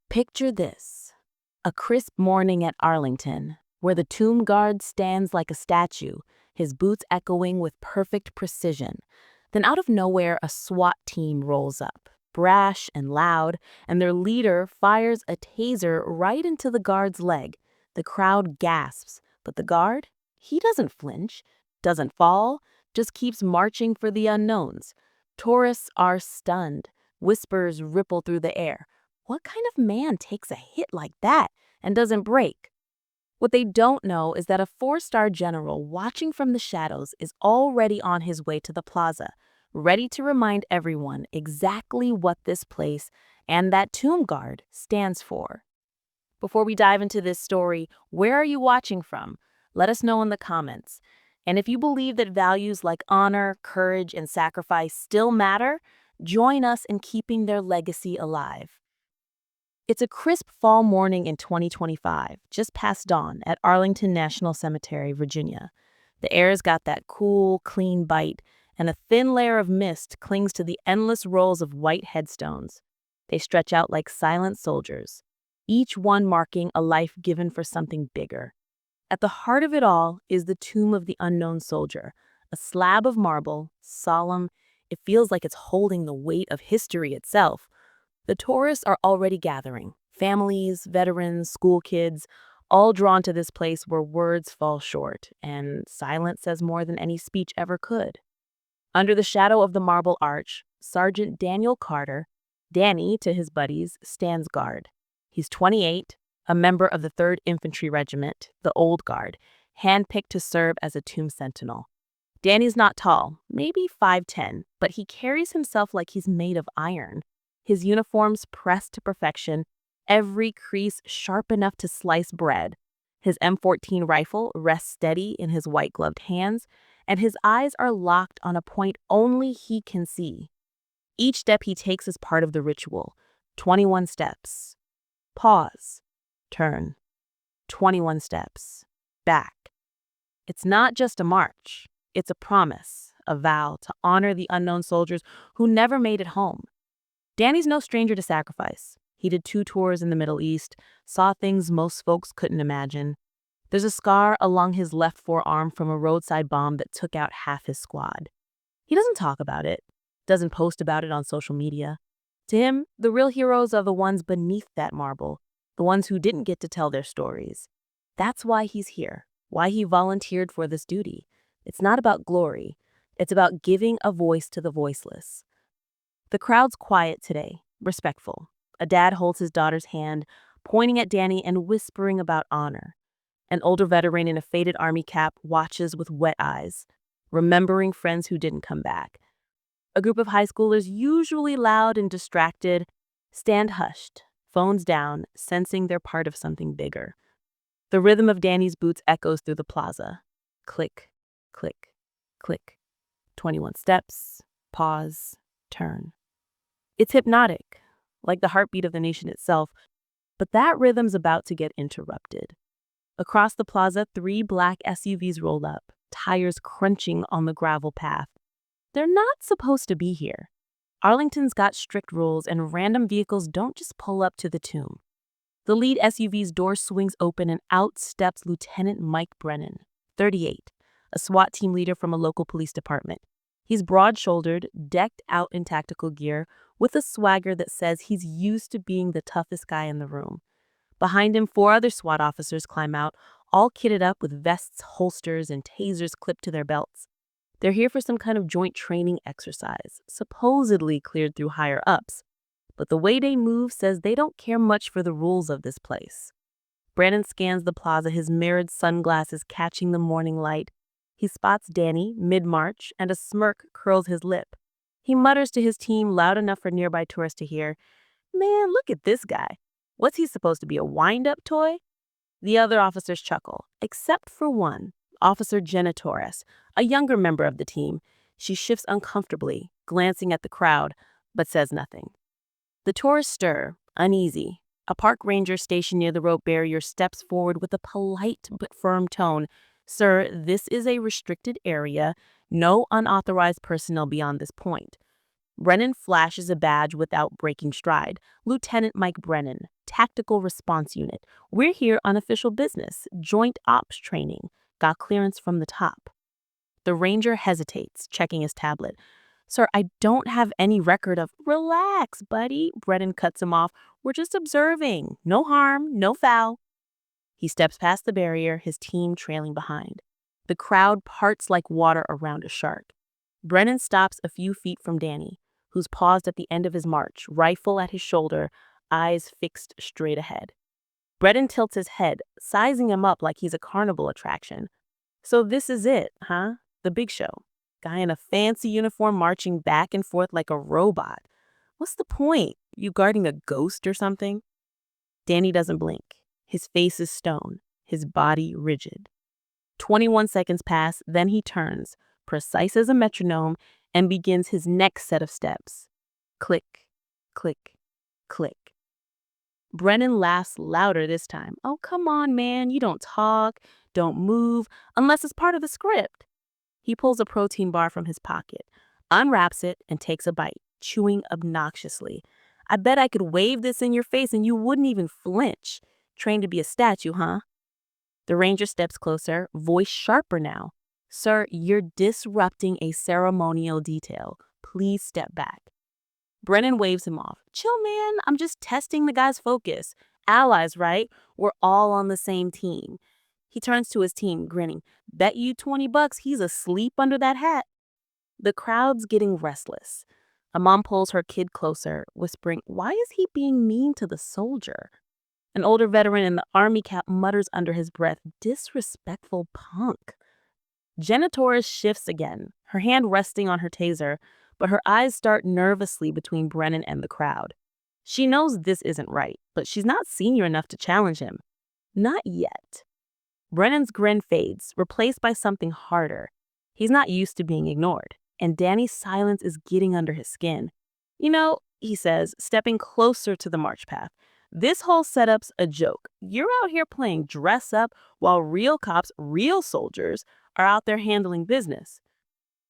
Picture this: a crisp morning at Arlington, where the tomb guard stands like a statue, his boots echoing with perfect precision. Then out of nowhere, a SWAT team rolls up, brash and loud, and their leader fires a taser right into the guard's leg. The crowd gasps, but the guard, he doesn't flinch, doesn't fall, just keeps marching for the unknowns. Tourists are stunned. Whispers ripple through the air. What kind of man takes a hit like that and doesn't break? What they don't know is that a four-star general watching from the shadows is already on his way to the plaza, ready to remind everyone exactly what this place and that tomb guard stands for. Before we dive into this story, where are you watching from? Let us know in the comments. And if you believe that values like honor, courage, and sacrifice still matter, join us in keeping their legacy alive. It's a crisp fall morning in 2025, just past dawn at Arlington National Cemetery, Virginia. The air's got that cool, clean bite, and a thin layer of mist clings to the endless rows of white headstones. They stretch out like silent soldiers, each one marking a life given for something bigger. At the heart of it all is the tomb of the unknown soldier, a slab of marble, solemn. It feels like it's holding the weight of history itself. The tourists are already gathering, families, veterans, school kids, all drawn to this place where words fall short and silence says more than any speech ever could. Under the shadow of the marble arch, Sergeant Daniel Carter, Danny to his buddies, stands guard. He's 28, a member of the 3rd Infantry Regiment, the Old Guard, handpicked to serve as a tomb sentinel. Danny's not tall, maybe 5'10", but he carries himself like he's made of iron. His uniform's pressed to perfection, every crease sharp enough to slice bread. His M14 rifle rests steady in his white-gloved hands, and his eyes are locked on a point only he can see. Each step he takes is part of the ritual. 21 steps. Pause. Turn. 21 steps. Back. It's not just a march. It's a promise, a vow to honor the unknown soldiers who never made it home. Danny's no stranger to sacrifice. He did 2 tours in the Middle East, saw things most folks couldn't imagine. There's a scar along his left forearm from a roadside bomb that took out half his squad. He doesn't talk about it, doesn't post about it on social media. To him, the real heroes are the ones beneath that marble, the ones who didn't get to tell their stories. That's why he's here, why he volunteered for this duty. It's not about glory. It's about giving a voice to the voiceless. The crowd's quiet today, respectful. A dad holds his daughter's hand, pointing at Danny and whispering about honor. An older veteran in a faded army cap watches with wet eyes, remembering friends who didn't come back. A group of high schoolers, usually loud and distracted, stand hushed, phones down, sensing they're part of something bigger. The rhythm of Danny's boots echoes through the plaza. Click, click, click. 21 steps, pause, turn. It's hypnotic, like the heartbeat of the nation itself, but that rhythm's about to get interrupted. Across the plaza, 3 black SUVs roll up, tires crunching on the gravel path. They're not supposed to be here. Arlington's got strict rules, and random vehicles don't just pull up to the tomb. The lead SUV's door swings open, and out steps Lieutenant Mike Brennan, 38, a SWAT team leader from a local police department. He's broad-shouldered, decked out in tactical gear, with a swagger that says he's used to being the toughest guy in the room. Behind him, 4 other SWAT officers climb out, all kitted up with vests, holsters, and tasers clipped to their belts. They're here for some kind of joint training exercise, supposedly cleared through higher-ups. But the way they move says they don't care much for the rules of this place. Brandon scans the plaza, his mirrored sunglasses catching the morning light. He spots Danny, mid-march, and a smirk curls his lip. He mutters to his team loud enough for nearby tourists to hear, "Man, look at this guy. What's he supposed to be, a wind-up toy?" The other officers chuckle, except for one, Officer Jenna Torres, a younger member of the team. She shifts uncomfortably, glancing at the crowd, but says nothing. The tourists stir, uneasy. A park ranger stationed near the rope barrier steps forward with a polite but firm tone. "Sir, this is a restricted area. No unauthorized personnel beyond this point." Brennan flashes a badge without breaking stride. Lieutenant Mike Brennan, Tactical Response Unit. We're here on official business, joint ops training. Got clearance from the top. The ranger hesitates, checking his tablet. Sir, I don't have any record of— Relax, buddy. Brennan cuts him off. We're just observing. No harm, no foul. He steps past the barrier, his team trailing behind. The crowd parts like water around a shark. Brennan stops a few feet from Danny, who's paused at the end of his march, rifle at his shoulder, eyes fixed straight ahead. Brennan tilts his head, sizing him up like he's a carnival attraction. So this is it, huh? The big show. Guy in a fancy uniform marching back and forth like a robot. What's the point? You guarding a ghost or something? Danny doesn't blink. His face is stone, his body rigid. 21 seconds pass, then he turns, precise as a metronome, and begins his next set of steps. Click, click, click. Brennan laughs louder this time. Oh, come on, man. You don't talk, don't move, unless it's part of the script. He pulls a protein bar from his pocket, unwraps it, and takes a bite, chewing obnoxiously. I bet I could wave this in your face and you wouldn't even flinch. Trained to be a statue, huh? The ranger steps closer, voice sharper now. Sir, you're disrupting a ceremonial detail. Please step back. Brennan waves him off. Chill, man. I'm just testing the guy's focus. Allies, right? We're all on the same team. He turns to his team, grinning. Bet you $20 he's asleep under that hat. The crowd's getting restless. A mom pulls her kid closer, whispering, why is he being mean to the soldier? An older veteran in the army cap mutters under his breath, disrespectful punk. Jenna Torres shifts again, her hand resting on her taser, but her eyes start nervously between Brennan and the crowd. She knows this isn't right, but she's not senior enough to challenge him. Not yet. Brennan's grin fades, replaced by something harder. He's not used to being ignored, and Danny's silence is getting under his skin. You know, he says, stepping closer to the march path, this whole setup's a joke. You're out here playing dress up while real cops, real soldiers, are out there handling business.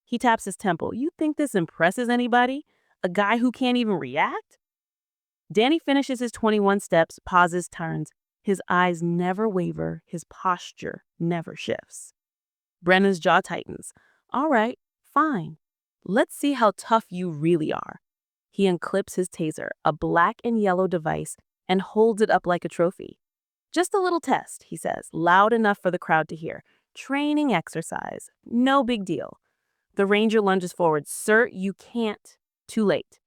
He taps his temple. You think this impresses anybody? A guy who can't even react? Danny finishes his 21 steps, pauses, turns. His eyes never waver, his posture never shifts. Brennan's jaw tightens. All right, fine. Let's see how tough you really are. He unclips his taser, a black and yellow device, and holds it up like a trophy. Just a little test, he says, loud enough for the crowd to hear. Training exercise. No big deal. The ranger lunges forward. Sir, you can't. Too late.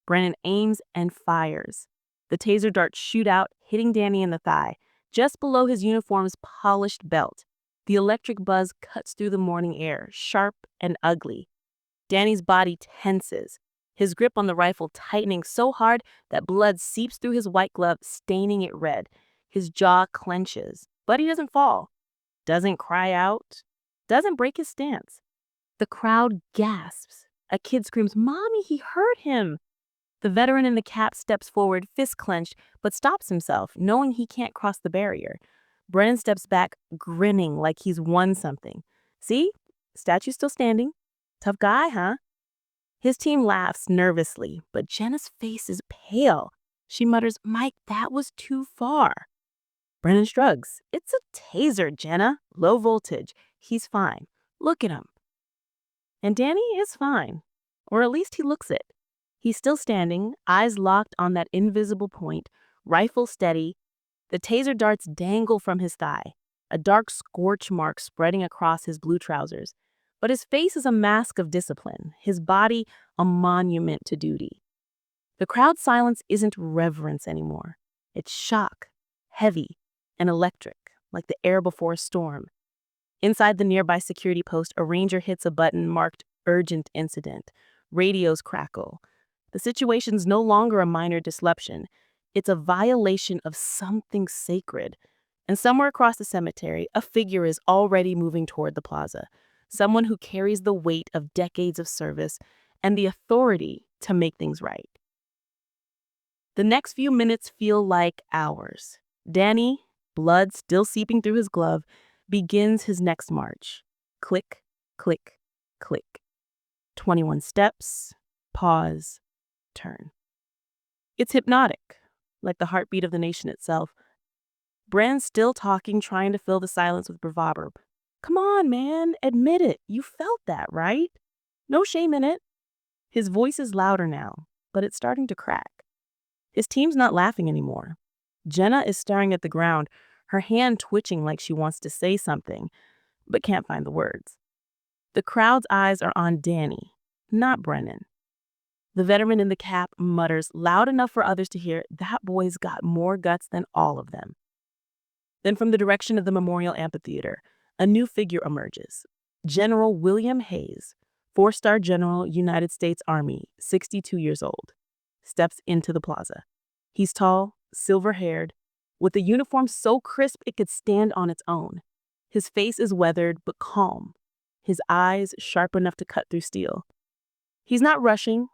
Brennan aims and fires. The taser darts shoot out, hitting Danny in the thigh, just below his uniform's polished belt. The electric buzz cuts through the morning air, sharp and ugly. Danny's body tenses, his grip on the rifle tightening so hard that blood seeps through his white glove, staining it red. His jaw clenches, but he doesn't fall, doesn't cry out, doesn't break his stance. The crowd gasps. A kid screams, Mommy, he hurt him. The veteran in the cap steps forward, fist clenched, but stops himself, knowing he can't cross the barrier. Brennan steps back, grinning like he's won something. See? Statue's still standing. Tough guy, huh? His team laughs nervously, but Jenna's face is pale. She mutters, Mike, that was too far. Brennan shrugs. It's a taser, Jenna. Low voltage. He's fine. Look at him. And Danny is fine. Or at least he looks it. He's still standing, eyes locked on that invisible point, rifle steady. The taser darts dangle from his thigh, a dark scorch mark spreading across his blue trousers. But his face is a mask of discipline, his body a monument to duty. The crowd's silence isn't reverence anymore. It's shock, heavy, and electric, like the air before a storm. Inside the nearby security post, a ranger hits a button marked Urgent Incident. Radios crackle. The situation's no longer a minor disruption. It's a violation of something sacred. And somewhere across the cemetery, a figure is already moving toward the plaza. Someone who carries the weight of decades of service and the authority to make things right. The next few minutes feel like hours. Danny, blood still seeping through his glove, begins his next march. Click, click, click. 21 steps, Pause. Turn. It's hypnotic, like the heartbeat of the nation itself. Brand's still talking, trying to fill the silence with bravado. Come on, man, admit it. You felt that, right? No shame in it. His voice is louder now, but it's starting to crack. His team's not laughing anymore. Jenna is staring at the ground, her hand twitching like she wants to say something, but can't find the words. The crowd's eyes are on Danny, not Brennan. The veteran in the cap mutters loud enough for others to hear, "That boy's got more guts than all of them." Then from the direction of the Memorial Amphitheater, a new figure emerges. General William Hayes, 4-star General, United States Army, 62 years old, steps into the plaza. He's tall, silver-haired, with a uniform so crisp it could stand on its own. His face is weathered but calm, his eyes sharp enough to cut through steel. He's not rushing,